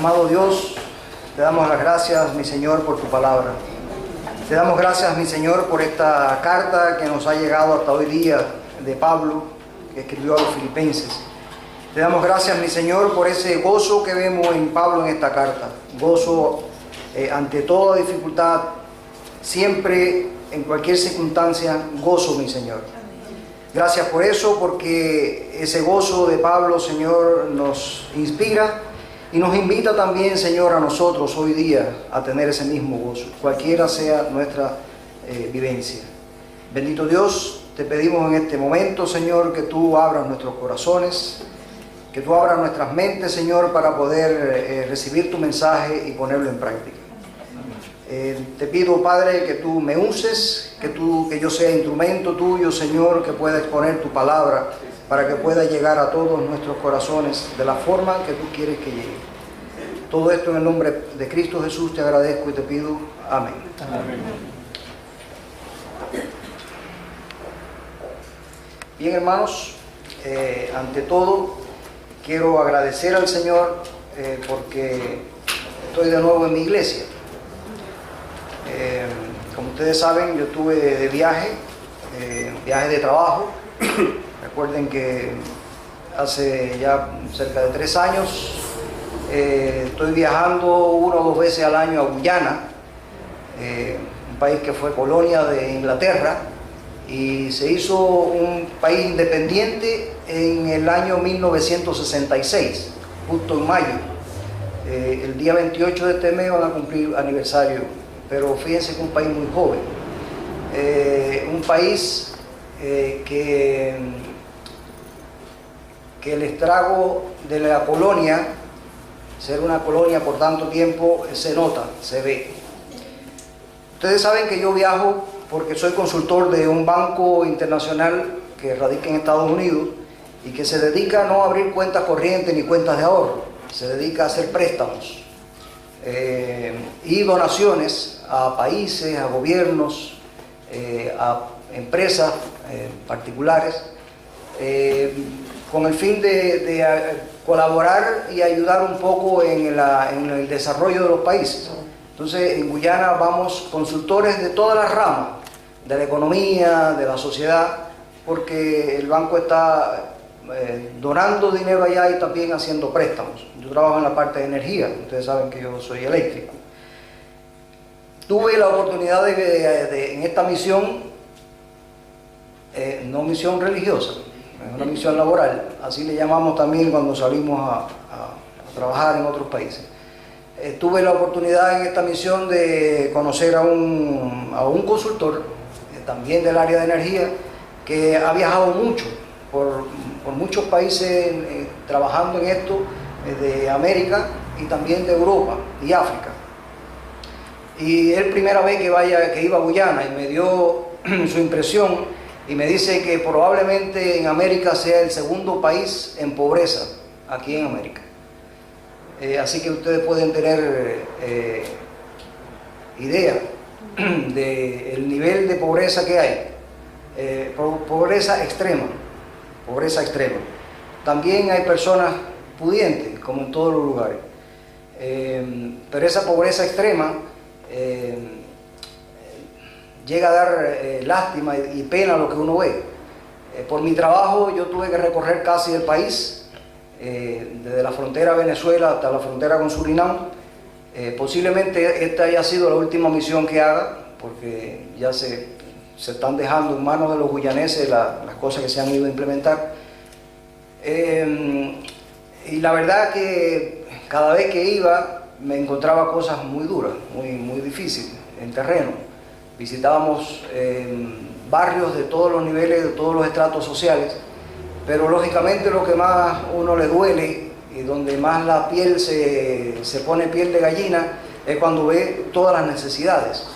Amado Dios, te damos las gracias, mi Señor, por tu palabra. Te damos gracias, mi Señor, por esta carta que nos ha llegado hasta hoy día de Pablo, que escribió a los filipenses. Te damos gracias, mi Señor, por ese gozo que vemos en Pablo en esta carta. Gozo ante toda dificultad, siempre, en cualquier circunstancia, gozo, mi Señor. Gracias por eso, porque ese gozo de Pablo, Señor, nos inspira y nos invita también, Señor, a nosotros hoy día a tener ese mismo gozo, cualquiera sea nuestra vivencia. Bendito Dios, te pedimos en este momento, Señor, que tú abras nuestros corazones, que tú abras nuestras mentes, Señor, para poder recibir tu mensaje y ponerlo en práctica. Te pido, Padre, que tú me uses, que yo sea instrumento tuyo, Señor, que pueda exponer tu palabra para que pueda llegar a todos nuestros corazones de la forma que tú quieres que llegue. Todo esto en el nombre de Cristo Jesús te agradezco y te pido. Amén. Amén. Bien, hermanos, ante todo quiero agradecer al Señor porque estoy de nuevo en mi iglesia. Como ustedes saben, yo estuve de viaje de trabajo. Recuerden que hace ya cerca de 3 años estoy viajando 1 o 2 veces al año a Guyana, un país que fue colonia de Inglaterra y se hizo un país independiente en el año 1966, justo en mayo. El día 28 de este mes van a cumplir aniversario, pero fíjense que un país muy joven, un país que el estrago de la colonia, ser una colonia por tanto tiempo, se nota, se ve. Ustedes saben que yo viajo porque soy consultor de un banco internacional que radica en Estados Unidos y que se dedica no a abrir cuentas corrientes ni cuentas de ahorro, se dedica a hacer préstamos y donaciones a países, a gobiernos, a empresas particulares, con el fin de colaborar y ayudar un poco en el desarrollo de los países. Entonces, en Guyana vamos consultores de todas las ramas, de la economía, de la sociedad, porque el banco está donando dinero allá y también haciendo préstamos. Yo trabajo en la parte de energía, ustedes saben que yo soy eléctrico. Tuve la oportunidad en esta misión, no misión religiosa, es una misión laboral, así le llamamos también cuando salimos a trabajar en otros países. Tuve la oportunidad en esta misión de conocer a un consultor, también del área de energía, que ha viajado mucho por muchos países trabajando en esto, de América y también de Europa y África. Y es la primera vez que iba a Guyana y me dio su impresión y me dice que probablemente en América sea el segundo país en pobreza, aquí en América. Así que ustedes pueden tener idea del nivel de pobreza que hay. Pobreza extrema. También hay personas pudientes, como en todos los lugares. Pero esa pobreza extrema llega a dar lástima y pena a lo que uno ve. Por mi trabajo yo tuve que recorrer casi el país, desde la frontera Venezuela hasta la frontera con Surinam. Posiblemente esta haya sido la última misión que haga, porque ya se están dejando en manos de los guyaneses las cosas que se han ido a implementar. Y la verdad que cada vez que iba me encontraba cosas muy duras, muy difíciles en terreno. Visitábamos barrios de todos los niveles, de todos los estratos sociales, pero lógicamente lo que más uno le duele y donde más la piel se pone piel de gallina es cuando ve todas las necesidades.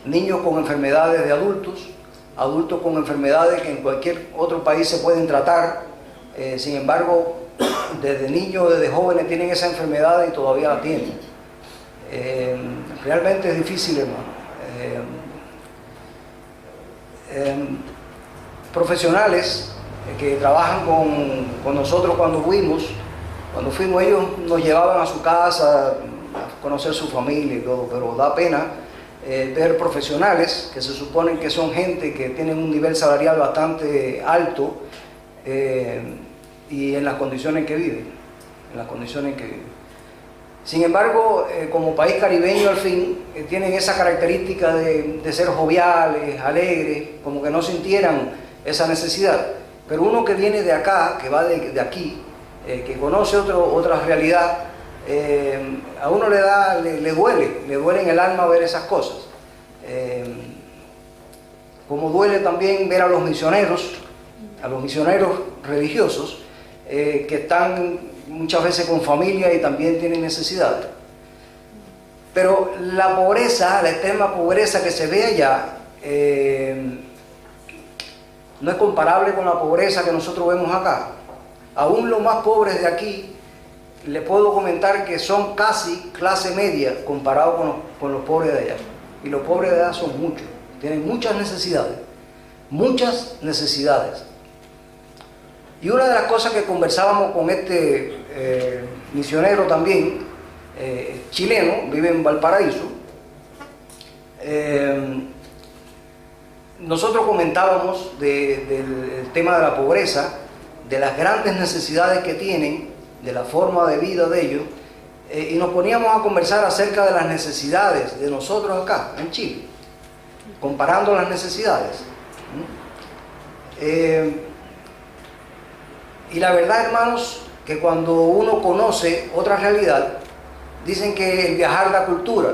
Niños con enfermedades de adultos, adultos con enfermedades que en cualquier otro país se pueden tratar, sin embargo, desde niños, desde jóvenes tienen esa enfermedad y todavía la tienen. Realmente es difícil, hermano. Profesionales que trabajan con nosotros cuando fuimos, Cuando fuimos, ellos nos llevaban a su casa a conocer su familia y todo, pero da pena ver profesionales que se suponen que son gente que tienen un nivel salarial bastante alto y en las condiciones que viven, Sin embargo, como país caribeño al fin, tienen esa característica de ser joviales, alegres, como que no sintieran esa necesidad. Pero uno que viene de acá, que va de aquí, que conoce otra realidad, a uno le duele en el alma ver esas cosas. Como duele también ver a los misioneros religiosos, que están muchas veces con familia y también tienen necesidades. Pero la pobreza, la extrema pobreza que se ve allá, no es comparable con la pobreza que nosotros vemos acá. Aún los más pobres de aquí, les puedo comentar que son casi clase media comparados con los pobres de allá. Y los pobres de allá son muchos, tienen muchas necesidades. Y una de las cosas que conversábamos con este misionero también, chileno, vive en Valparaíso, nosotros comentábamos del tema de la pobreza, de las grandes necesidades que tienen, de la forma de vida de ellos, y nos poníamos a conversar acerca de las necesidades de nosotros acá, en Chile, comparando las necesidades. Y la verdad, hermanos, que cuando uno conoce otra realidad, dicen que el viajar da cultura,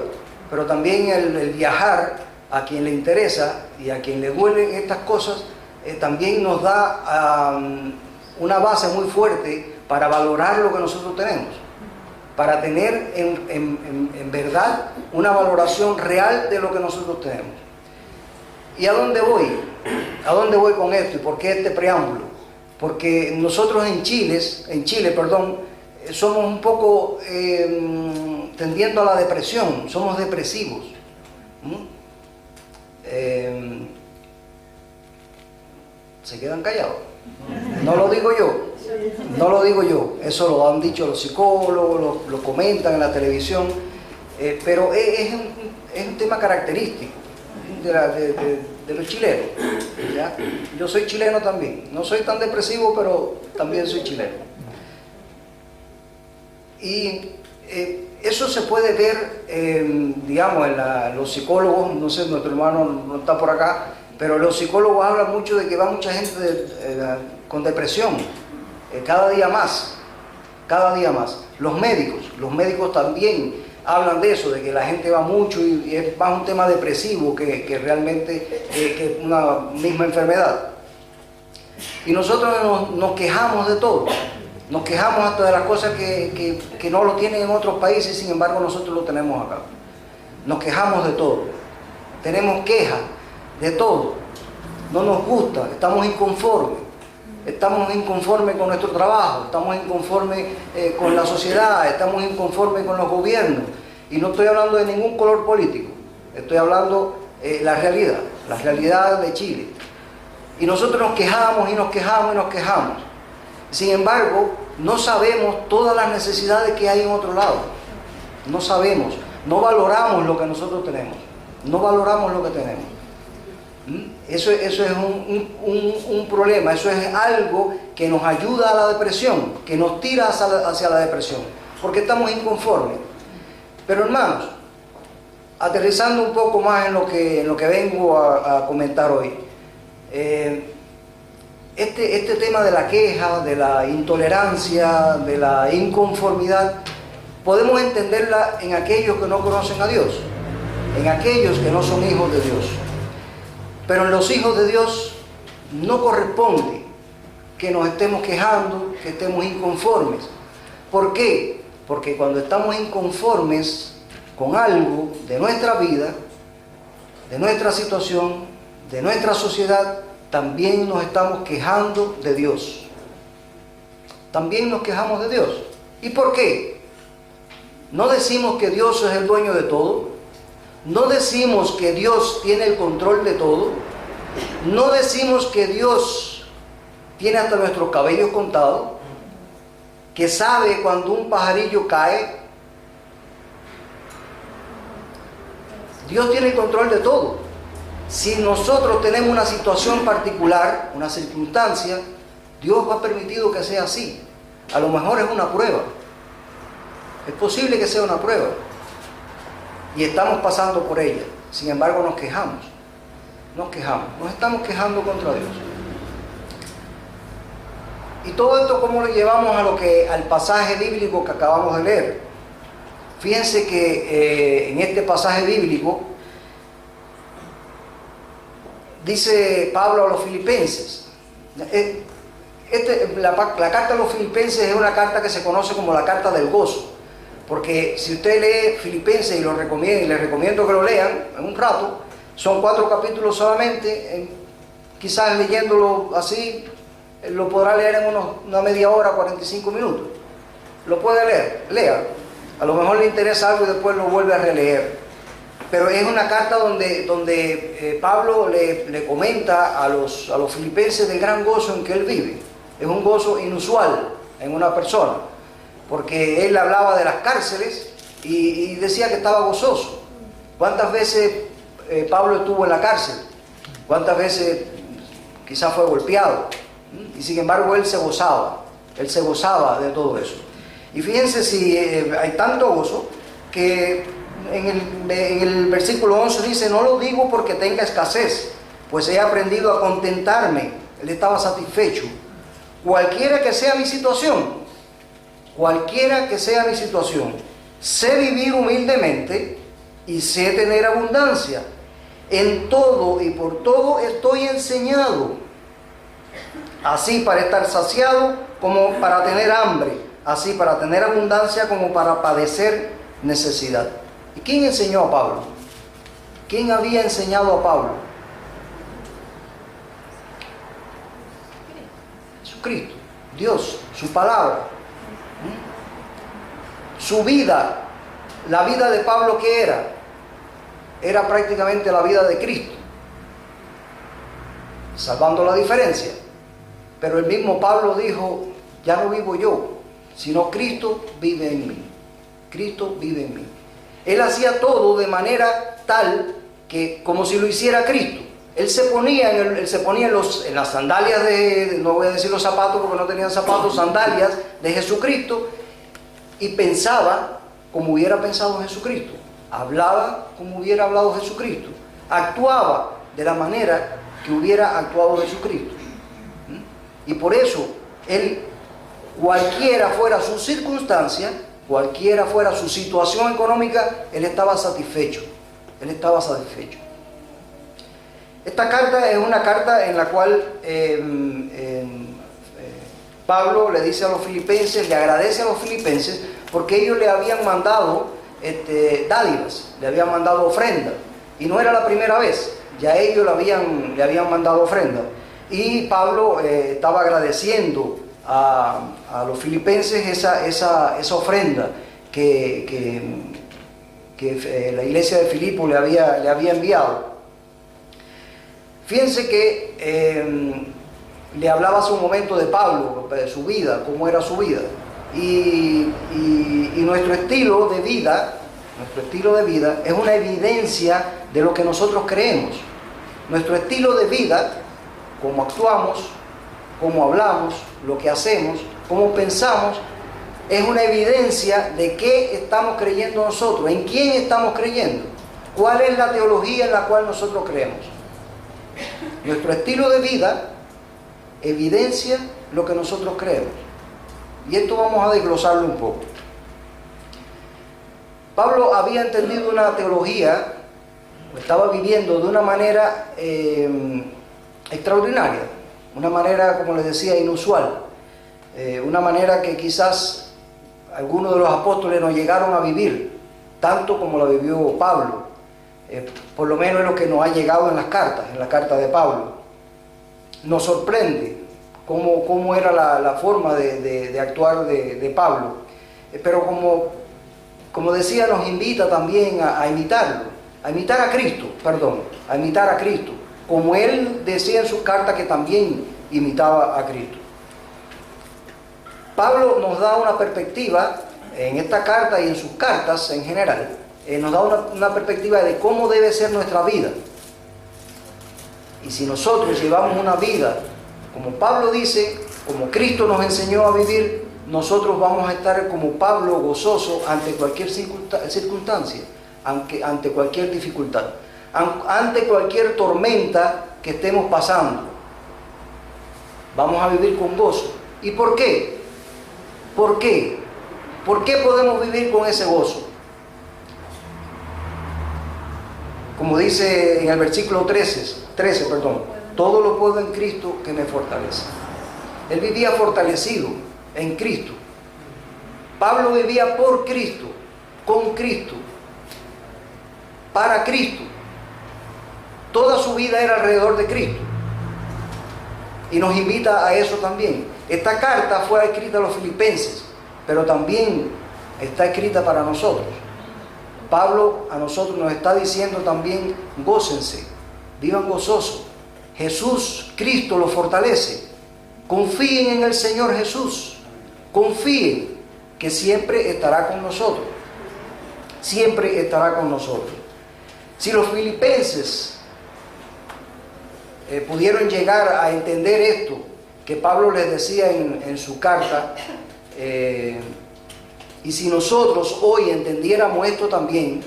pero también el viajar a quien le interesa y a quien le duelen estas cosas, también nos da una base muy fuerte para valorar lo que nosotros tenemos, para tener en verdad una valoración real de lo que nosotros tenemos. ¿Y a dónde voy? ¿A dónde voy con esto? ¿Y por qué este preámbulo? Porque nosotros en Chile, somos un poco tendiendo a la depresión, somos depresivos. ¿Se quedan callados? No lo digo yo, eso lo han dicho los psicólogos, lo comentan en la televisión, pero es un tema característico de los chilenos, ¿ya? Yo soy chileno también, no soy tan depresivo, pero también soy chileno. Y eso se puede ver, digamos, los psicólogos, no sé, nuestro hermano no está por acá, pero los psicólogos hablan mucho de que va mucha gente con depresión, cada día más. Los médicos también hablan de eso, de que la gente va mucho y es más un tema depresivo que realmente que una misma enfermedad. Y nosotros nos quejamos de todo, nos quejamos hasta de las cosas que no lo tienen en otros países, sin embargo nosotros lo tenemos acá. Nos quejamos de todo, tenemos quejas de todo, no nos gusta, estamos inconformes con nuestro trabajo, estamos inconformes con la sociedad, estamos inconformes con los gobiernos, y no estoy hablando de ningún color político, estoy hablando la realidad de Chile. Y nosotros nos quejamos. Sin embargo, no sabemos todas las necesidades que hay en otro lado, no sabemos, no valoramos lo que nosotros tenemos, Eso es un problema, eso es algo que nos ayuda a la depresión, que nos tira hacia la depresión, porque estamos inconformes. Pero hermanos, aterrizando un poco más en lo que vengo a comentar hoy, este tema de la queja, de la intolerancia, de la inconformidad, podemos entenderla en aquellos que no conocen a Dios, en aquellos que no son hijos de Dios. Pero en los hijos de Dios no corresponde que nos estemos quejando, que estemos inconformes. ¿Por qué? Porque cuando estamos inconformes con algo de nuestra vida, de nuestra situación, de nuestra sociedad, también nos estamos quejando de Dios. También nos quejamos de Dios. ¿Y por qué? No decimos que Dios es el dueño de todo. No decimos que Dios tiene el control de todo. No decimos que Dios tiene hasta nuestros cabellos contados. que sabe cuando un pajarillo cae. Dios tiene el control de todo. Si nosotros tenemos una situación particular, una circunstancia, Dios ha permitido que sea así. A lo mejor es una prueba. Es posible que sea una prueba. Y estamos pasando por ella. Sin embargo, nos quejamos. Nos estamos quejando contra Dios. Y todo esto, ¿cómo lo llevamos al pasaje bíblico que acabamos de leer? Fíjense que en este pasaje bíblico dice Pablo a los filipenses. La carta a los filipenses es una carta que se conoce como la carta del gozo. Porque si usted lee Filipenses, y les recomiendo que lo lean en un rato, son 4 capítulos solamente, quizás leyéndolo así, lo podrá leer en una media hora, 45 minutos. Lo puede leer, léalo. A lo mejor le interesa algo y después lo vuelve a releer. Pero es una carta donde Pablo le comenta a los filipenses del gran gozo en que él vive. Es un gozo inusual en una persona. Porque él hablaba de las cárceles y decía que estaba gozoso. ¿Cuántas veces Pablo estuvo en la cárcel? ¿Cuántas veces quizás fue golpeado? Y sin embargo él se gozaba de todo eso. Y fíjense si hay tanto gozo que en el versículo 11 dice: no lo digo porque tenga escasez, pues he aprendido a contentarme. Él estaba satisfecho. Cualquiera que sea mi situación, sé vivir humildemente y sé tener abundancia. En todo y por todo estoy enseñado, así para estar saciado como para tener hambre, así para tener abundancia como para padecer necesidad. ¿Y quién enseñó a Pablo? ¿Quién había enseñado a Pablo? Jesucristo, Dios, su palabra. Su vida, la vida de Pablo, ¿qué era? Era prácticamente la vida de Cristo, salvando la diferencia. Pero el mismo Pablo dijo: ya no vivo yo, sino Cristo vive en mí. Cristo vive en mí. Él hacía todo de manera tal que, como si lo hiciera Cristo. Él se ponía en las sandalias no voy a decir los zapatos porque no tenían zapatos, sandalias de Jesucristo, y pensaba como hubiera pensado Jesucristo. Hablaba como hubiera hablado Jesucristo. Actuaba de la manera que hubiera actuado Jesucristo. Y por eso, él, cualquiera fuera su circunstancia, cualquiera fuera su situación económica, él estaba satisfecho. Esta carta es una carta en la cual Pablo le dice a los filipenses, le agradece a los filipenses porque ellos le habían mandado dádivas, le habían mandado ofrenda, y no era la primera vez, ya ellos le habían mandado ofrenda, y Pablo estaba agradeciendo a los filipenses esa ofrenda que la iglesia de Filipo le había enviado. Fíjense que le hablaba hace un momento de Pablo, de su vida, cómo era su vida. Y nuestro estilo de vida es una evidencia de lo que nosotros creemos. Nuestro estilo de vida, cómo actuamos, cómo hablamos, lo que hacemos, cómo pensamos, es una evidencia de qué estamos creyendo nosotros, en quién estamos creyendo, cuál es la teología en la cual nosotros creemos. Nuestro estilo de vida evidencia lo que nosotros creemos. Y esto vamos a desglosarlo un poco. Pablo había entendido una teología, estaba viviendo de una manera extraordinaria, una manera, como les decía, inusual, una manera que quizás algunos de los apóstoles no llegaron a vivir, tanto como la vivió Pablo. Por lo menos es lo que nos ha llegado en la carta de Pablo. Nos sorprende cómo era la forma de actuar de Pablo. Pero como decía, nos invita también a imitarlo, a imitar a Cristo, como él decía en su carta que también imitaba a Cristo. Pablo nos da una perspectiva en esta carta y en sus cartas en general, nos da una perspectiva de cómo debe ser nuestra vida. Y si nosotros llevamos una vida, como Pablo dice, como Cristo nos enseñó a vivir, nosotros vamos a estar como Pablo, gozoso ante cualquier circunstancia, ante cualquier dificultad, ante cualquier tormenta que estemos pasando. Vamos a vivir con gozo. ¿Y por qué? ¿Por qué? ¿Por qué podemos vivir con ese gozo? Como dice en el versículo 13, todo lo puedo en Cristo que me fortalece. Él vivía fortalecido en Cristo. Pablo vivía por Cristo, con Cristo, para Cristo. Toda su vida era alrededor de Cristo. Y nos invita a eso también. Esta carta fue escrita a los filipenses, pero también está escrita para nosotros. Pablo a nosotros nos está diciendo también: gócense, vivan gozosos. Jesús, Cristo los fortalece. Confíen en el Señor Jesús. Confíen que siempre estará con nosotros. Siempre estará con nosotros. Si los filipenses pudieron llegar a entender esto que Pablo les decía en su carta, y si nosotros hoy entendiéramos esto también,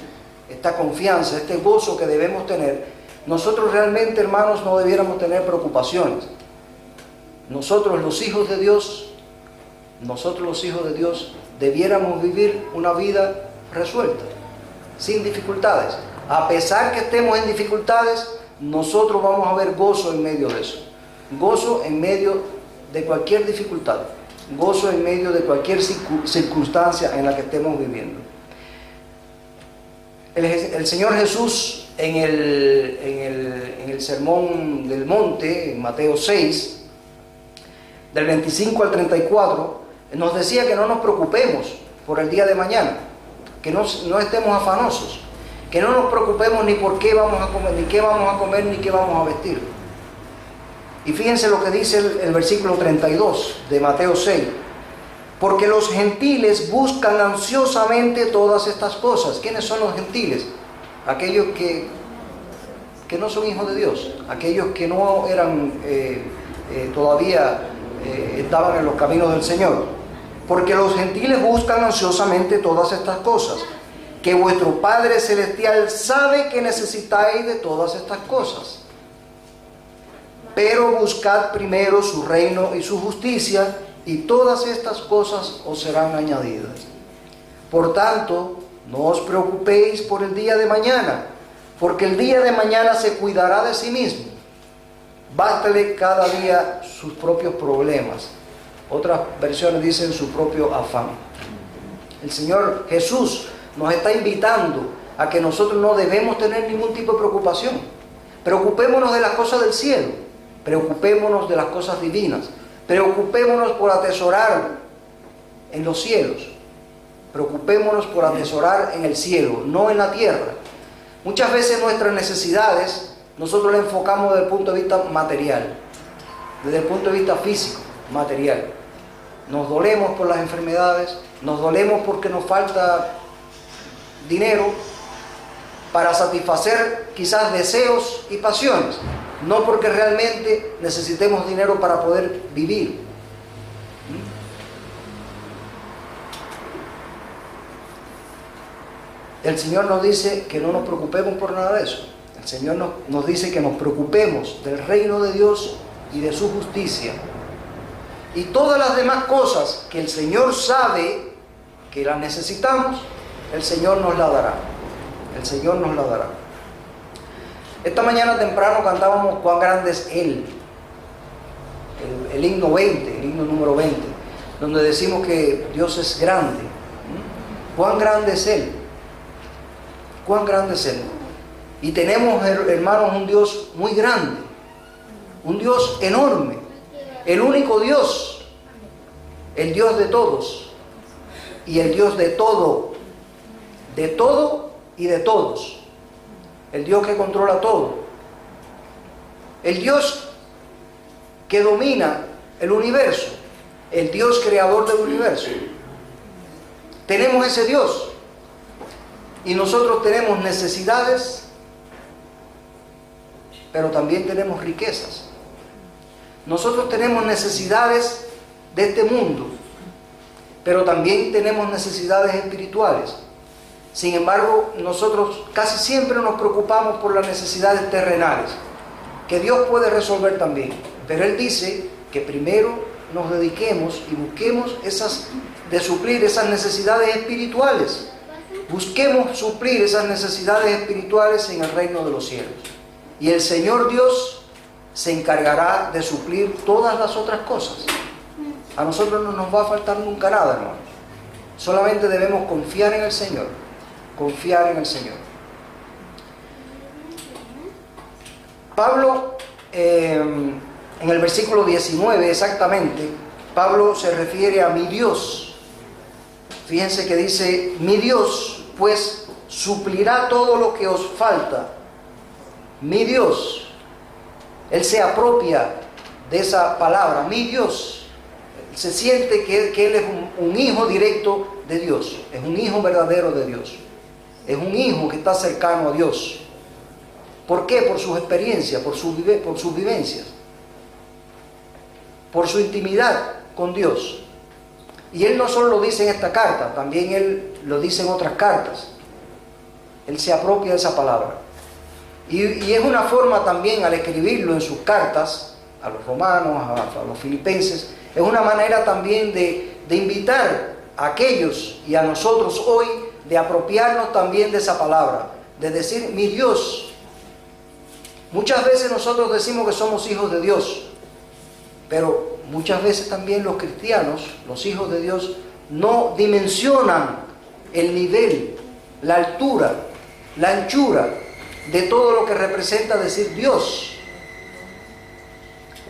esta confianza, este gozo que debemos tener, nosotros realmente, hermanos, no debiéramos tener preocupaciones. Nosotros los hijos de Dios, debiéramos vivir una vida resuelta, sin dificultades. A pesar que estemos en dificultades, nosotros vamos a ver gozo en medio de eso. Gozo en medio de cualquier dificultad. Gozo en medio de cualquier circunstancia en la que estemos viviendo. El Señor Jesús en el Sermón del Monte, en Mateo 6, del 25 al 34, nos decía que no nos preocupemos por el día de mañana, que no estemos afanosos, que no nos preocupemos ni por qué vamos a comer, ni qué vamos a comer, ni qué vamos a vestir. Y fíjense lo que dice el versículo 32 de Mateo 6. Porque los gentiles buscan ansiosamente todas estas cosas. ¿Quiénes son los gentiles? Aquellos que no son hijos de Dios, aquellos que no eran todavía estaban en los caminos del Señor. Porque los gentiles buscan ansiosamente todas estas cosas, que vuestro Padre Celestial sabe que necesitáis de todas estas cosas. Pero buscad primero su reino y su justicia, y todas estas cosas os serán añadidas. Por tanto, no os preocupéis por el día de mañana, porque el día de mañana se cuidará de sí mismo. Bástale cada día sus propios problemas. Otras versiones dicen su propio afán. El Señor Jesús nos está invitando a que nosotros no debemos tener ningún tipo de preocupación. Preocupémonos de las cosas del cielo, preocupémonos de las cosas divinas, preocupémonos por atesorar en los cielos, preocupémonos por atesorar en el cielo, no en la tierra. Muchas veces nuestras necesidades nosotros las enfocamos desde el punto de vista material, desde el punto de vista físico, material. Nos dolemos por las enfermedades, nos dolemos porque nos falta dinero para satisfacer quizás deseos y pasiones, no porque realmente necesitemos dinero para poder vivir. El Señor nos dice que no nos preocupemos por nada de eso. El Señor nos dice que nos preocupemos del reino de Dios y de su justicia. Y todas las demás cosas que el Señor sabe que las necesitamos, el Señor nos la dará. El Señor nos la dará. Esta mañana temprano cantábamos Cuán grande es Él. El himno 20, el himno número 20, donde decimos que Dios es grande. Cuán grande es Él. Cuán grande es Él. Y tenemos, hermanos, un Dios muy grande. Un Dios enorme. El único Dios. El Dios de todos. Y el Dios de todo. De todo y de todos. El Dios que controla todo. El Dios que domina el universo. el Dios creador del universo. Tenemos ese Dios. Y nosotros tenemos necesidades, pero también tenemos riquezas. Nosotros tenemos necesidades de este mundo, pero también tenemos necesidades espirituales. Sin embargo, nosotros casi siempre nos preocupamos por las necesidades terrenales, que Dios puede resolver también. Pero Él dice que primero nos dediquemos y busquemos de suplir esas necesidades espirituales. Busquemos suplir esas necesidades espirituales en el reino de los cielos. Y el Señor Dios se encargará de suplir todas las otras cosas. A nosotros no nos va a faltar nunca nada, hermanos. Solamente debemos confiar en el Señor. Confiar en el Señor. Pablo, en el versículo 19 exactamente, Pablo se refiere a mi Dios. Fíjense que dice, mi Dios pues suplirá todo lo que os falta. Mi Dios. Él se apropia de esa palabra, mi Dios. Se siente que Él es un hijo directo de Dios. Es un hijo verdadero de Dios. Es un hijo que está cercano a Dios. ¿Por qué? Por sus experiencias, por sus vivencias. Por su intimidad con Dios. Y Él no solo lo dice en esta carta, también Él lo dice en otras cartas. Él se apropia de esa palabra. Y es una forma también, al escribirlo en sus cartas, a los romanos, a los filipenses, es una manera también de invitar a aquellos y a nosotros hoy de apropiarnos también de esa palabra, de decir, mi Dios. Muchas veces nosotros decimos que somos hijos de Dios, pero muchas veces también los cristianos, los hijos de Dios, no dimensionan el nivel, la altura, la anchura de todo lo que representa decir Dios.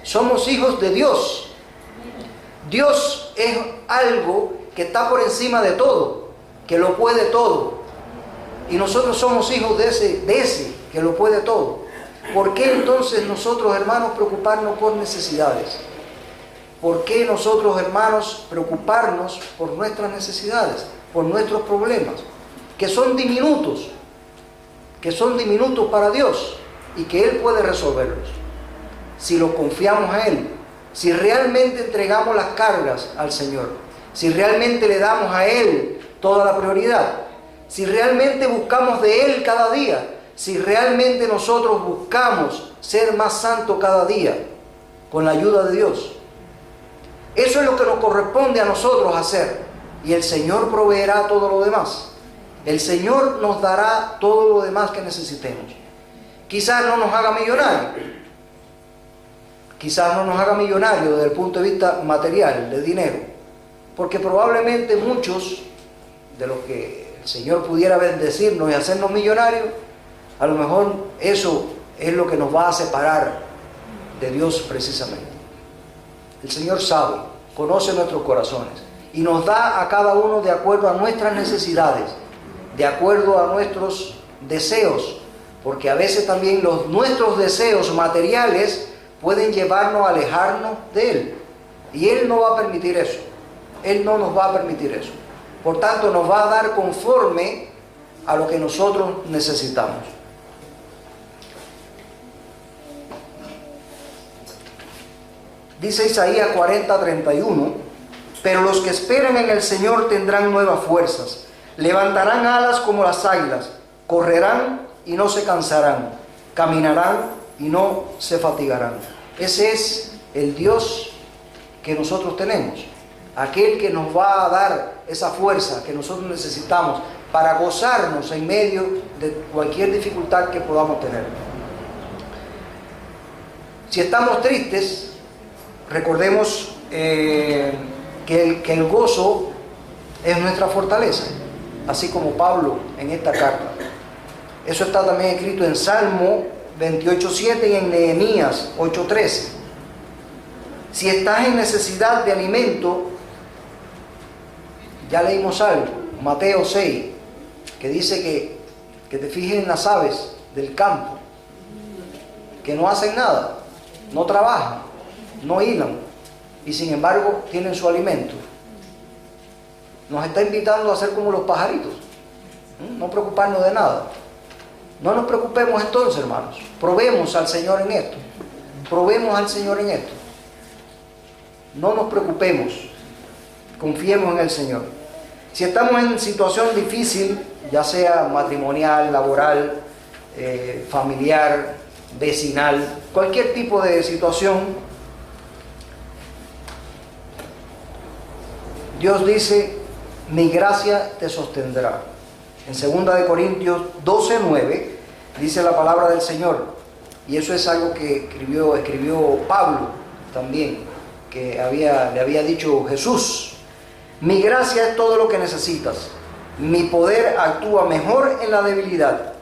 Somos hijos de Dios. Dios es algo que está por encima de todo, que lo puede todo. Y nosotros somos hijos de ese que lo puede todo. ¿Por qué entonces nosotros, hermanos, preocuparnos por necesidades? ¿Por qué nosotros, hermanos, preocuparnos por nuestras necesidades, por nuestros problemas, que son diminutos para Dios y que Él puede resolverlos? Si lo confiamos a Él, si realmente entregamos las cargas al Señor, si realmente le damos a Él toda la prioridad, si realmente buscamos de Él cada día, si realmente nosotros buscamos ser más santos cada día con la ayuda de Dios. Eso es lo que nos corresponde a nosotros hacer. Y el Señor proveerá todo lo demás. El Señor nos dará todo lo demás que necesitemos. Quizás no nos haga millonarios. Quizás no nos haga millonarios desde el punto de vista material, de dinero. Porque probablemente muchos de los que el Señor pudiera bendecirnos y hacernos millonarios, a lo mejor eso es lo que nos va a separar de Dios precisamente. El Señor sabe, conoce nuestros corazones y nos da a cada uno de acuerdo a nuestras necesidades, de acuerdo a nuestros deseos, porque a veces también nuestros deseos materiales pueden llevarnos a alejarnos de Él. Y Él no va a permitir eso. Él no nos va a permitir eso. Por tanto, nos va a dar conforme a lo que nosotros necesitamos. Dice Isaías 40:31, pero los que esperan en el Señor tendrán nuevas fuerzas, levantarán alas como las águilas, correrán y no se cansarán, caminarán y no se fatigarán. Ese es el Dios que nosotros tenemos, aquel que nos va a dar esa fuerza que nosotros necesitamos para gozarnos en medio de cualquier dificultad que podamos tener. Si estamos tristes, recordemos que el gozo es nuestra fortaleza, así como Pablo en esta carta. Eso está también escrito en Salmo 28:7 y en Nehemías 8:13. Si estás en necesidad de alimento, ya leímos algo, Mateo 6, que dice que te fijes en las aves del campo, que no hacen nada, no trabajan, no hilan, y sin embargo tienen su alimento. Nos está invitando a ser como los pajaritos, no preocuparnos de nada. No nos preocupemos entonces, hermanos. Probemos al Señor en esto. Probemos al Señor en esto. No nos preocupemos. Confiemos en el Señor. Si estamos en situación difícil, ya sea matrimonial, laboral, familiar, vecinal, cualquier tipo de situación, Dios dice: mi gracia te sostendrá. En 2 Corintios 12:9 dice la palabra del Señor, y eso es algo que escribió Pablo también, que le había dicho Jesús: mi gracia es todo lo que necesitas, mi poder actúa mejor en la debilidad.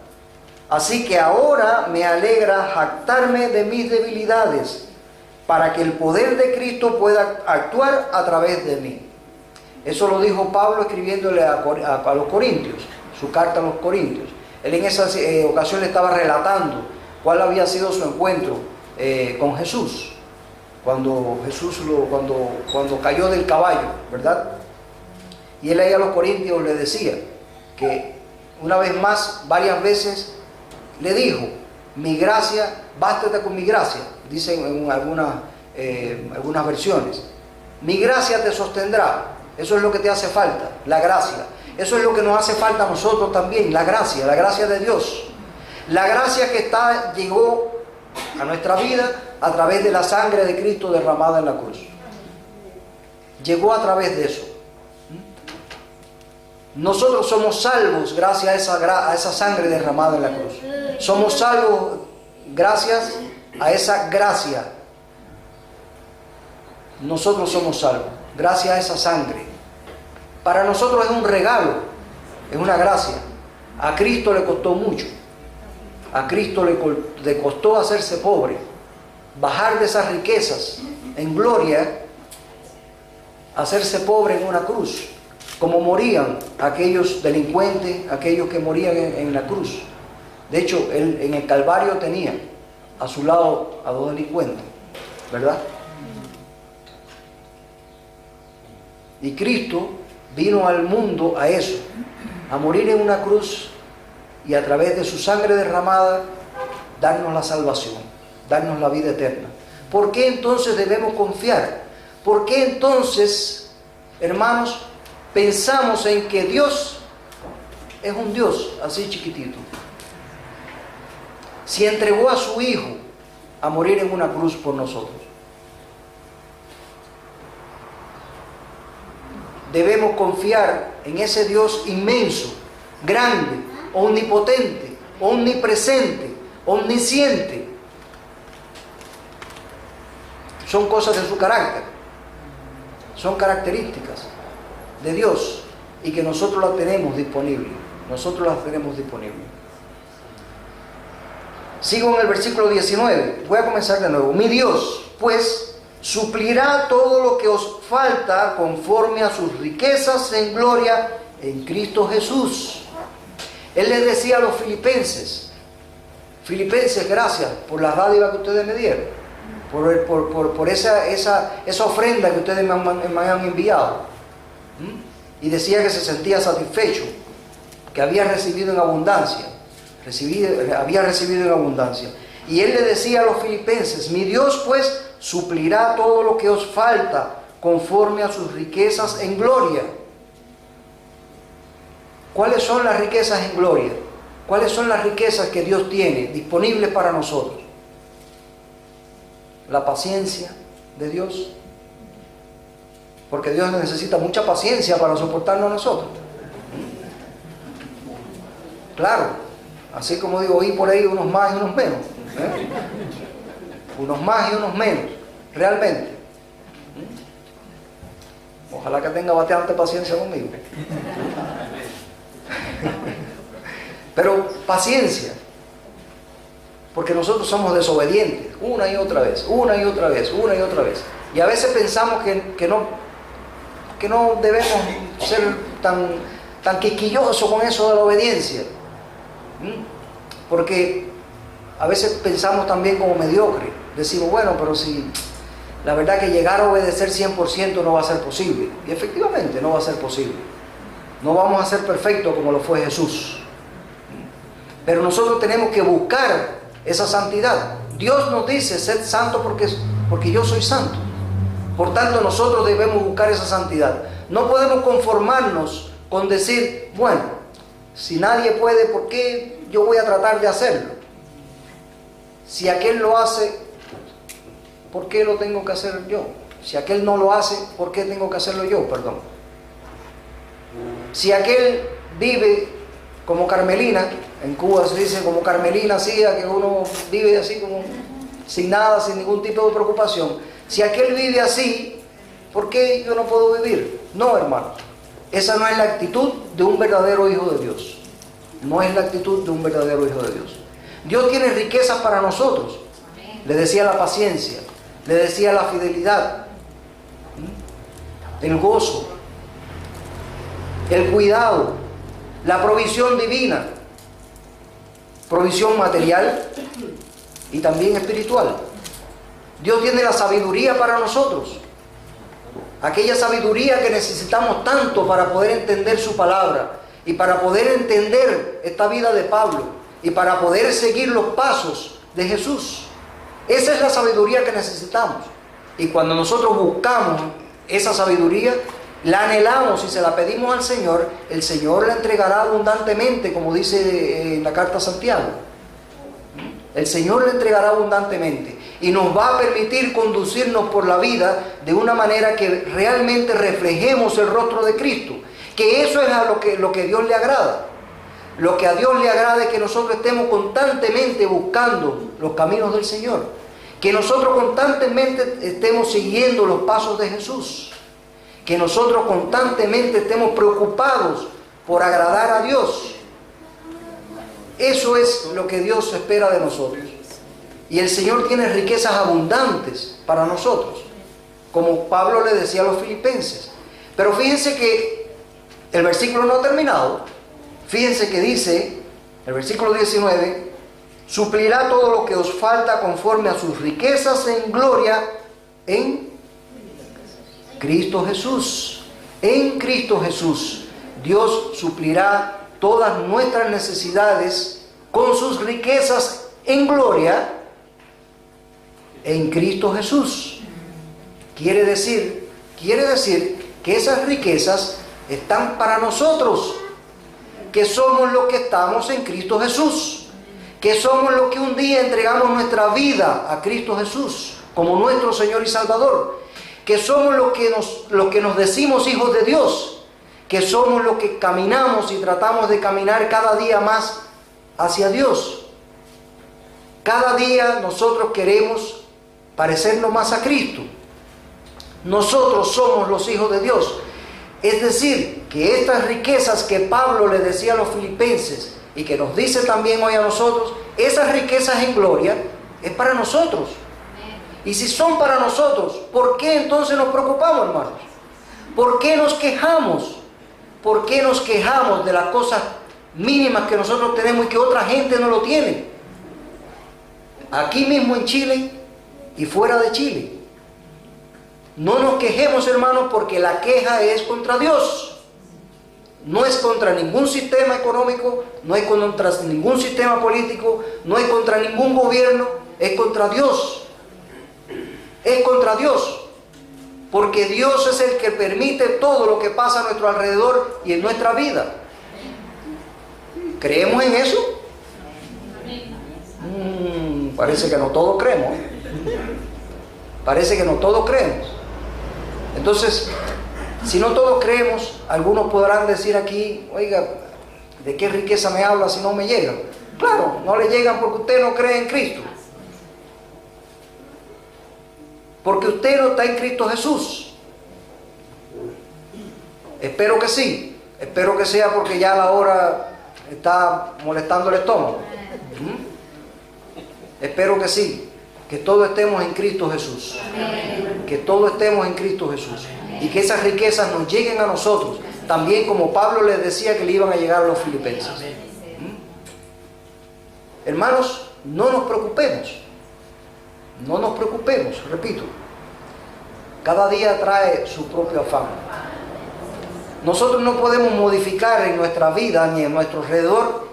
Así que ahora me alegra jactarme de mis debilidades, para que el poder de Cristo pueda actuar a través de mí. Eso lo dijo Pablo escribiéndole a los Corintios, su carta a los Corintios. Él en esa ocasión le estaba relatando cuál había sido su encuentro con Jesús, cuando cayó del caballo, ¿verdad? Y él ahí a los Corintios le decía que una vez más, varias veces, le dijo: mi gracia, bástate con mi gracia, dicen en algunas versiones. Mi gracia te sostendrá. Eso es lo que te hace falta, la gracia. Eso es lo que nos hace falta a nosotros también, la gracia de Dios. La gracia que llegó a nuestra vida a través de la sangre de Cristo derramada en la cruz. Llegó a través de eso. Nosotros somos salvos gracias a esa sangre derramada en la cruz. Somos salvos gracias a esa gracia. Nosotros somos salvos gracias a esa sangre. Para nosotros es un regalo, es una gracia. A Cristo le costó mucho. A Cristo le costó hacerse pobre, bajar de esas riquezas en gloria, hacerse pobre en una cruz, como morían aquellos delincuentes, aquellos que morían en la cruz. De hecho, él en el Calvario tenía a su lado a 2 delincuentes, ¿verdad? Y Cristo vino al mundo a eso, a morir en una cruz y a través de su sangre derramada darnos la salvación, darnos la vida eterna. ¿Por qué entonces debemos confiar? ¿Por qué entonces, hermanos, pensamos en que Dios es un Dios así chiquitito? Si entregó a su Hijo a morir en una cruz por nosotros. Debemos confiar en ese Dios inmenso, grande, omnipotente, omnipresente, omnisciente. Son cosas de su carácter, son características de Dios y que nosotros las tenemos disponibles. Nosotros las tenemos disponibles. Sigo en el versículo 19. Voy a comenzar de nuevo. Mi Dios, pues, suplirá todo lo que os falta conforme a sus riquezas en gloria en Cristo Jesús. Él les decía a los filipenses: gracias por la dádiva que ustedes me dieron, por esa ofrenda que ustedes me han enviado. Y decía que se sentía satisfecho, que había recibido en abundancia. Había recibido en abundancia. Y él le decía a los filipenses: mi Dios pues suplirá todo lo que os falta conforme a sus riquezas en gloria. ¿Cuáles son las riquezas en gloria? ¿Cuáles son las riquezas que Dios tiene disponibles para nosotros? La paciencia de Dios. Porque Dios necesita mucha paciencia para soportarnos a nosotros. Claro, así como digo, oí por ahí unos más y unos menos. Unos más y unos menos, realmente. Ojalá que tenga bastante paciencia conmigo. Pero paciencia, porque nosotros somos desobedientes una y otra vez. Y a veces pensamos que no debemos ser tan quisquillosos con eso de la obediencia. Porque a veces pensamos también como mediocre. Decimos, bueno, pero si la verdad que llegar a obedecer 100% no va a ser posible. Y efectivamente no va a ser posible. No vamos a ser perfectos como lo fue Jesús. Pero nosotros tenemos que buscar esa santidad. Dios nos dice, sed santo porque yo soy santo. Por tanto, nosotros debemos buscar esa santidad. No podemos conformarnos con decir, bueno, si nadie puede, ¿por qué yo voy a tratar de hacerlo? Si aquel lo hace, ¿por qué lo tengo que hacer yo? Si aquel no lo hace, ¿por qué tengo que hacerlo yo? Perdón. Si aquel vive como Carmelina, en Cuba se dice como Carmelina, así, que uno vive así como sin nada, sin ningún tipo de preocupación. Si aquel vive así, ¿por qué yo no puedo vivir? No, hermano. Esa no es la actitud de un verdadero hijo de Dios. No es la actitud de un verdadero hijo de Dios. Dios tiene riquezas para nosotros. Le decía la paciencia, le decía la fidelidad, el gozo, el cuidado, la provisión divina, provisión material y también espiritual. Dios tiene la sabiduría para nosotros, aquella sabiduría que necesitamos tanto para poder entender su palabra y para poder entender esta vida de Pablo y para poder seguir los pasos de Jesús. Esa es la sabiduría que necesitamos. Y cuando nosotros buscamos esa sabiduría, la anhelamos y se la pedimos al Señor, el Señor la entregará abundantemente, como dice en la carta a Santiago. El Señor la entregará abundantemente y nos va a permitir conducirnos por la vida de una manera que realmente reflejemos el rostro de Cristo. Que eso es a lo que Dios le agrada. Lo que a Dios le agrada es que nosotros estemos constantemente buscando los caminos del Señor. Que nosotros constantemente estemos siguiendo los pasos de Jesús. Que nosotros constantemente estemos preocupados por agradar a Dios. Eso es lo que Dios espera de nosotros. Y el Señor tiene riquezas abundantes para nosotros, como Pablo le decía a los filipenses. Pero fíjense que el versículo no ha terminado. Fíjense que dice, el versículo 19, suplirá todo lo que os falta conforme a sus riquezas en gloria en Cristo Jesús. En Cristo Jesús, Dios suplirá todas nuestras necesidades con sus riquezas en gloria en Cristo Jesús. Quiere decir que esas riquezas están para nosotros, que somos los que estamos en Cristo Jesús, que somos los que un día entregamos nuestra vida a Cristo Jesús como nuestro Señor y Salvador, que somos los que nos decimos hijos de Dios, que somos los que caminamos y tratamos de caminar cada día más hacia Dios. Cada día nosotros queremos parecernos más a Cristo. Nosotros somos los hijos de Dios. Es decir, que estas riquezas que Pablo le decía a los filipenses y que nos dice también hoy a nosotros, esas riquezas en gloria es para nosotros. Y si son para nosotros, ¿por qué entonces nos preocupamos, hermanos? ¿Por qué nos quejamos? ¿Por qué nos quejamos de las cosas mínimas que nosotros tenemos y que otra gente no lo tiene? Aquí mismo en Chile y fuera de Chile. No nos quejemos, hermanos, porque la queja es contra Dios. No es contra ningún sistema económico, no es contra ningún sistema político, no es contra ningún gobierno, es contra Dios. Es contra Dios. Porque Dios es el que permite todo lo que pasa a nuestro alrededor y en nuestra vida. ¿Creemos en eso? Parece que no todos creemos. Parece que no todos creemos. Entonces, si no todos creemos, algunos podrán decir aquí, oiga, ¿de qué riqueza me habla si no me llegan? Claro, no le llegan porque usted no cree en Cristo. Porque usted no está en Cristo Jesús. Espero que sí. Espero que sea porque ya la hora está molestando el estómago. Espero que sí. Que todos estemos en Cristo Jesús. Que todos estemos en Cristo Jesús. Y que esas riquezas nos lleguen a nosotros. También como Pablo les decía que le iban a llegar a los filipenses. Hermanos, no nos preocupemos. No nos preocupemos, repito. Cada día trae su propio afán. Nosotros no podemos modificar en nuestra vida ni en nuestro alrededor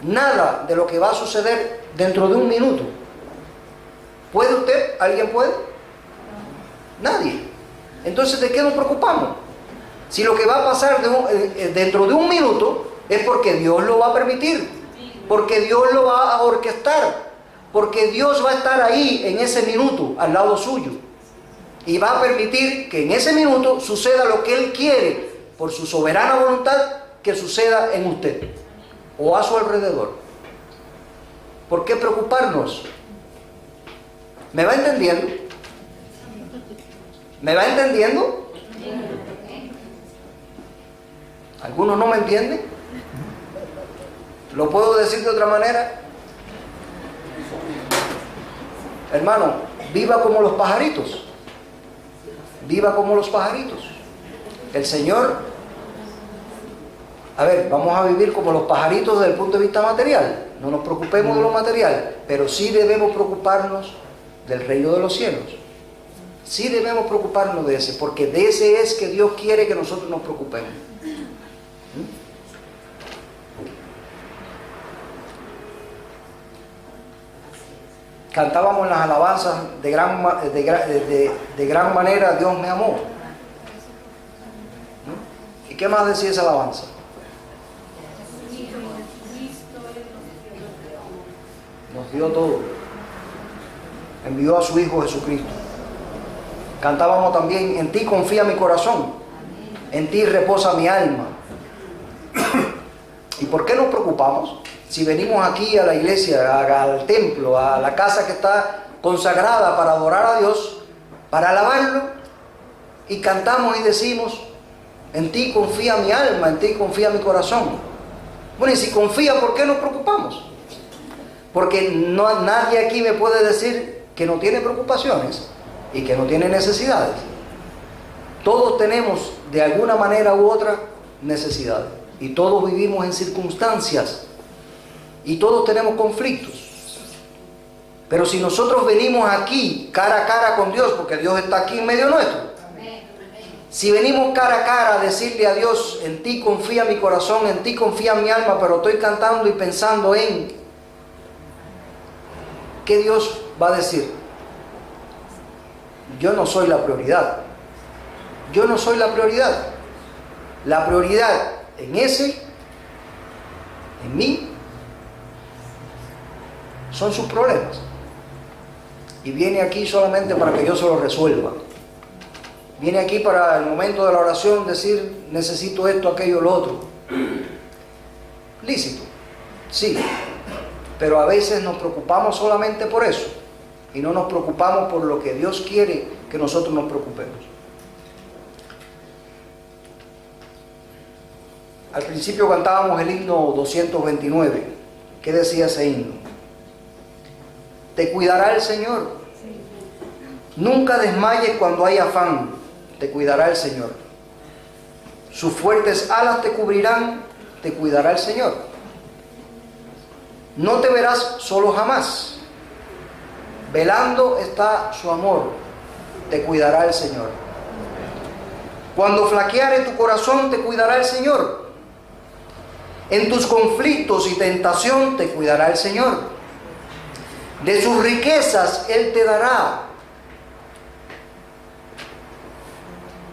nada de lo que va a suceder dentro de un minuto. ¿Puede usted? ¿Alguien puede? Nadie. Entonces, ¿de qué nos preocupamos? Si lo que va a pasar dentro de un minuto es porque Dios lo va a permitir, porque Dios lo va a orquestar, porque Dios va a estar ahí en ese minuto al lado suyo y va a permitir que en ese minuto suceda lo que Él quiere por su soberana voluntad que suceda en usted o a su alrededor. ¿Por qué preocuparnos? ¿Me va entendiendo? ¿Me va entendiendo? ¿Algunos no me entienden? ¿Lo puedo decir de otra manera? Hermano, viva como los pajaritos. Viva como los pajaritos. El Señor, a ver, vamos a vivir como los pajaritos desde el punto de vista material. No nos preocupemos de lo material, pero sí debemos preocuparnos del reino de los cielos. Sí debemos preocuparnos de ese, porque de ese es que Dios quiere que nosotros nos preocupemos. Cantábamos en las alabanzas de gran manera Dios me amó. ¿Y qué más decía esa alabanza? Nos dio todo. Envió a su Hijo Jesucristo. Cantábamos también, en ti confía mi corazón, en ti reposa mi alma. ¿Y por qué nos preocupamos? Si venimos aquí a la iglesia, al templo, a la casa que está consagrada para adorar a Dios, para alabarlo, y cantamos y decimos, en ti confía mi alma, en ti confía mi corazón. Bueno, y si confía, ¿por qué nos preocupamos? Porque nadie aquí me puede decir que no tiene preocupaciones y que no tiene necesidades. Todos tenemos de alguna manera u otra necesidades, y todos vivimos en circunstancias, y todos tenemos conflictos. Pero si nosotros venimos aquí cara a cara con Dios, porque Dios está aquí en medio nuestro, si venimos cara a cara a decirle a Dios, en ti confía mi corazón, en ti confía mi alma, pero estoy cantando y pensando en ¿qué Dios va a decir? Yo no soy la prioridad. Yo no soy la prioridad. La prioridad en mí, son sus problemas. Y viene aquí solamente para que yo se los resuelva. Viene aquí para el momento de la oración decir, necesito esto, aquello, lo otro. Lícito, sí. Pero a veces nos preocupamos solamente por eso y no nos preocupamos por lo que Dios quiere que nosotros nos preocupemos. Al principio cantábamos el himno 229. ¿Qué decía ese himno? Te cuidará el Señor. Nunca desmayes cuando hay afán. Te cuidará el Señor. Sus fuertes alas te cubrirán. Te cuidará el Señor. No te verás solo jamás. Velando está su amor. Te cuidará el Señor. Cuando flaqueare tu corazón, te cuidará el Señor. En tus conflictos y tentación, te cuidará el Señor. De sus riquezas Él te dará.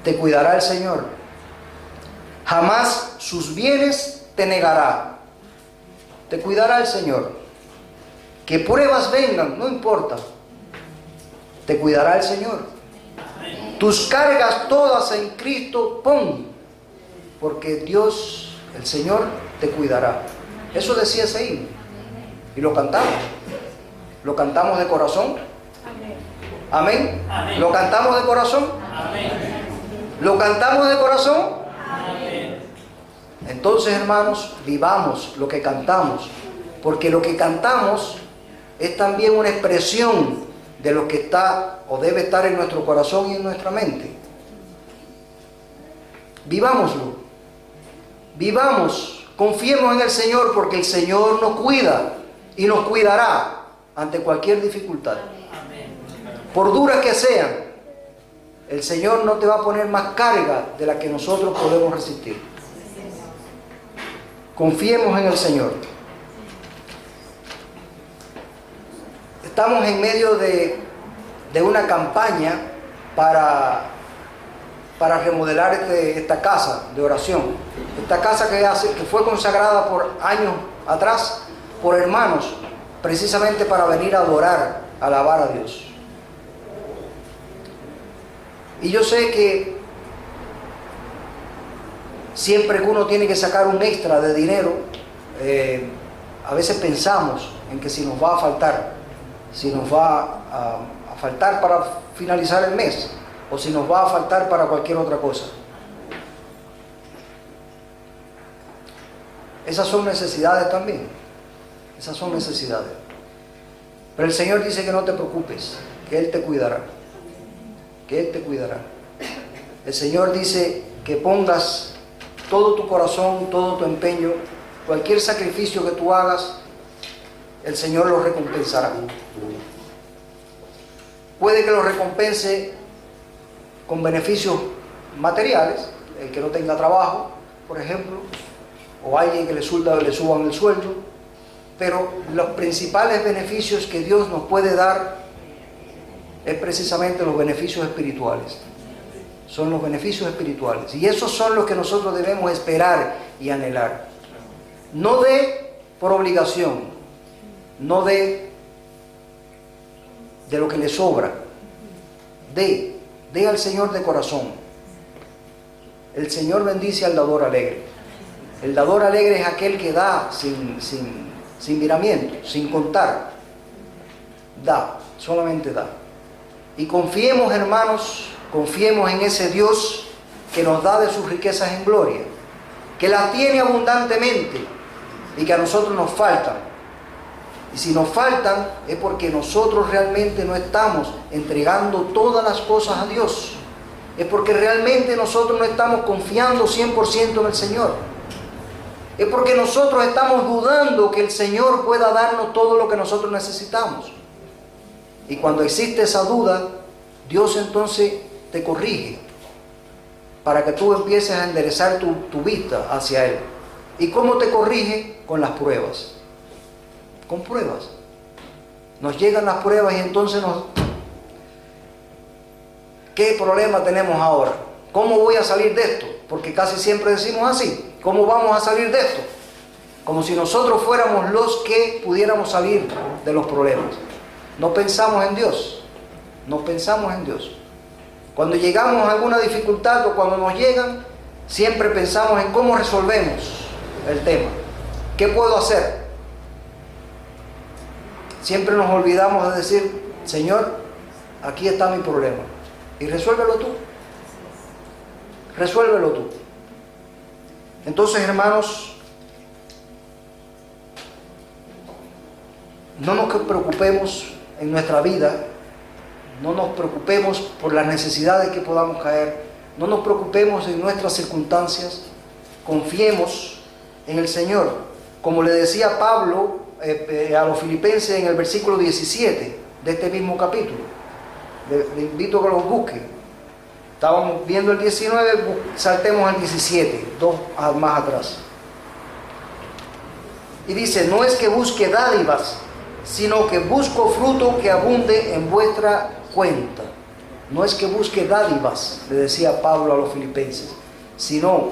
Te cuidará el Señor. Jamás sus bienes te negará. Te cuidará el Señor. Que pruebas vengan, no importa. Te cuidará el Señor. Tus cargas todas en Cristo pon, porque Dios, el Señor, te cuidará. Eso decía ese himno. Y lo cantamos. Lo cantamos de corazón. Amén. Amén. Lo cantamos de corazón. Amén. Lo cantamos de corazón. Amén. Entonces, hermanos, vivamos lo que cantamos, porque lo que cantamos es también una expresión de lo que está o debe estar en nuestro corazón y en nuestra mente. Vivámoslo. Vivamos, confiemos en el Señor, porque el Señor nos cuida y nos cuidará ante cualquier dificultad. Por duras que sean, El Señor no te va a poner más carga de la que nosotros podemos resistir. Confiemos en el Señor. Estamos en medio de una campaña para remodelar esta casa de oración. Esta casa que fue consagrada por años atrás por hermanos, precisamente para venir a adorar, a alabar a Dios. Y yo sé que siempre que uno tiene que sacar un extra de dinero, a veces pensamos en que si nos va a faltar, a faltar para finalizar el mes, o si nos va a faltar para cualquier otra cosa. Esas son necesidades también. Esas son necesidades. Pero el Señor dice que no te preocupes, que Él te cuidará. Que Él te cuidará. El Señor dice que pongas todo tu corazón, todo tu empeño, cualquier sacrificio que tú hagas, el Señor lo recompensará. Puede que lo recompense con beneficios materiales, el que no tenga trabajo, por ejemplo, o alguien que le suban el sueldo, pero los principales beneficios que Dios nos puede dar es precisamente los beneficios espirituales. Son los beneficios espirituales. Y esos son los que nosotros debemos esperar y anhelar. No de por obligación, no de lo que le sobra. De al Señor de corazón. El Señor bendice al dador alegre. El dador alegre es aquel que da sin miramiento, sin contar. Da, solamente da. Y confiemos, hermanos, confiemos en ese Dios que nos da de sus riquezas en gloria, que las tiene abundantemente y que a nosotros nos faltan. Y si nos faltan es porque nosotros realmente no estamos entregando todas las cosas a Dios. Es porque realmente nosotros no estamos confiando 100% en el Señor. Es porque nosotros estamos dudando que el Señor pueda darnos todo lo que nosotros necesitamos. Y cuando existe esa duda, Dios entonces te corrige para que tú empieces a enderezar tu vista hacia Él. ¿Y cómo te corrige? Con las pruebas. Con pruebas. Nos llegan las pruebas y entonces ¿qué problema tenemos ahora? ¿Cómo voy a salir de esto? Porque casi siempre decimos así. ¿Cómo vamos a salir de esto? Como si nosotros fuéramos los que pudiéramos salir de los problemas. No pensamos en Dios. No pensamos en Dios. Cuando llegamos a alguna dificultad o cuando nos llegan, siempre pensamos en cómo resolvemos el tema. ¿Qué puedo hacer? Siempre nos olvidamos de decir, Señor, aquí está mi problema. Y resuélvelo tú. Resuélvelo tú. Entonces, hermanos, no nos preocupemos en nuestra vida, no nos preocupemos por las necesidades que podamos caer, no nos preocupemos en nuestras circunstancias, confiemos en el Señor. Como le decía Pablo a los filipenses en el versículo 17 de este mismo capítulo. Le invito a que los busquen. Estábamos viendo el 19, saltemos al 17, dos más atrás. Y dice, no es que busque dádivas, sino que busco fruto que abunde en vuestra cuenta. No es que busque dádivas, le decía Pablo a los filipenses, sino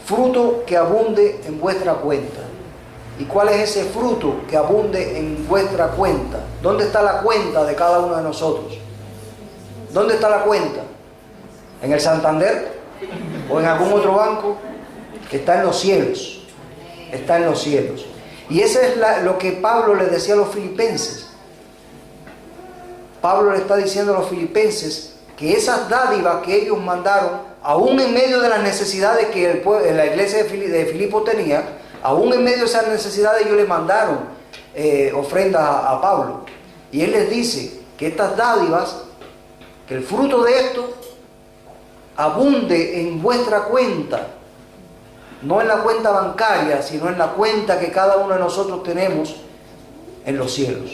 fruto que abunde en vuestra cuenta. ¿Y cuál es ese fruto que abunde en vuestra cuenta? ¿Dónde está la cuenta de cada uno de nosotros? ¿Dónde está la cuenta? ¿En el Santander? ¿O en algún otro banco? Está en los cielos. Está en los cielos. Y eso es lo que Pablo le decía a los filipenses. Pablo le está diciendo a los filipenses que esas dádivas que ellos mandaron, aún en medio de las necesidades que la iglesia de Filipo tenía, aún en medio de esas necesidades ellos le mandaron ofrendas a Pablo. Y él les dice que estas dádivas, que el fruto de esto abunde en vuestra cuenta. No en la cuenta bancaria, sino en la cuenta que cada uno de nosotros tenemos en los cielos.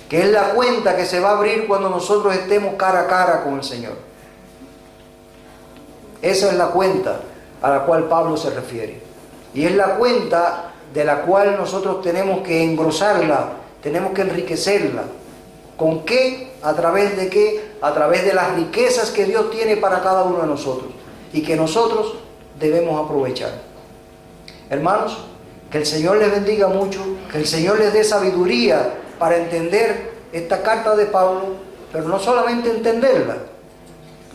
que es la cuenta que se va a abrir cuando nosotros estemos cara a cara con el Señor. Esa es la cuenta a la cual Pablo se refiere. Y es la cuenta de la cual nosotros tenemos que engrosarla, tenemos que enriquecerla. ¿Con qué? ¿A través de qué? A través de las riquezas que Dios tiene para cada uno de nosotros y que nosotros debemos aprovechar. Hermanos, que el Señor les bendiga mucho, que el Señor les dé sabiduría para entender esta carta de Pablo, pero no solamente entenderla,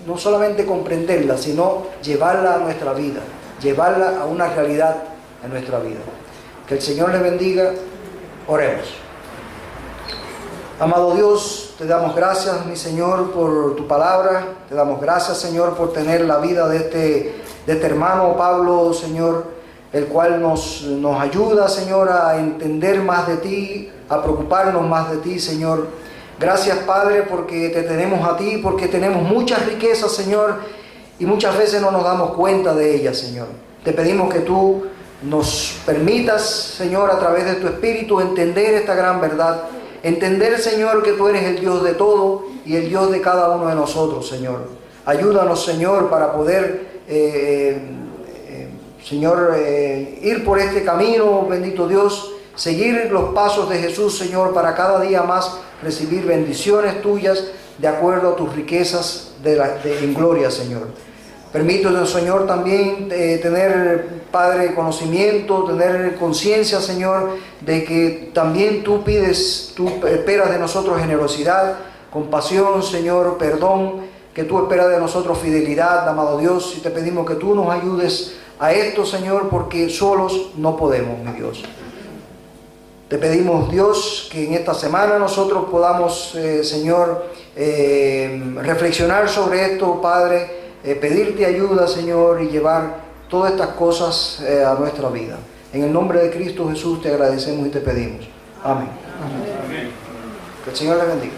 no solamente comprenderla, sino llevarla a nuestra vida, llevarla a una realidad en nuestra vida. Que el Señor les bendiga. Oremos. Amado Dios, te damos gracias, mi Señor, por tu palabra. Te damos gracias, Señor, por tener la vida de este hermano Pablo, Señor, el cual nos ayuda, Señor, a entender más de ti, a preocuparnos más de ti, Señor. Gracias, Padre, porque te tenemos a ti, porque tenemos muchas riquezas, Señor, y muchas veces no nos damos cuenta de ellas, Señor. Te pedimos que tú nos permitas, Señor, a través de tu Espíritu, entender esta gran verdad. Entender, Señor, que tú eres el Dios de todo y el Dios de cada uno de nosotros, Señor. Ayúdanos, Señor, para poder, Señor, ir por este camino, bendito Dios, seguir los pasos de Jesús, Señor, para cada día más recibir bendiciones tuyas de acuerdo a tus riquezas en gloria, Señor. Permítanos, Señor, también tener, Padre, conocimiento, tener conciencia, Señor, de que también tú esperas de nosotros generosidad, compasión, Señor, perdón, que tú esperas de nosotros fidelidad, amado Dios, y te pedimos que tú nos ayudes a esto, Señor, porque solos no podemos, mi Dios. Te pedimos, Dios, que en esta semana nosotros podamos, Señor, reflexionar sobre esto, Padre, pedirte ayuda, Señor, y llevar todas estas cosas a nuestra vida. En el nombre de Cristo Jesús te agradecemos y te pedimos. Amén. Amén. Que el Señor les bendiga.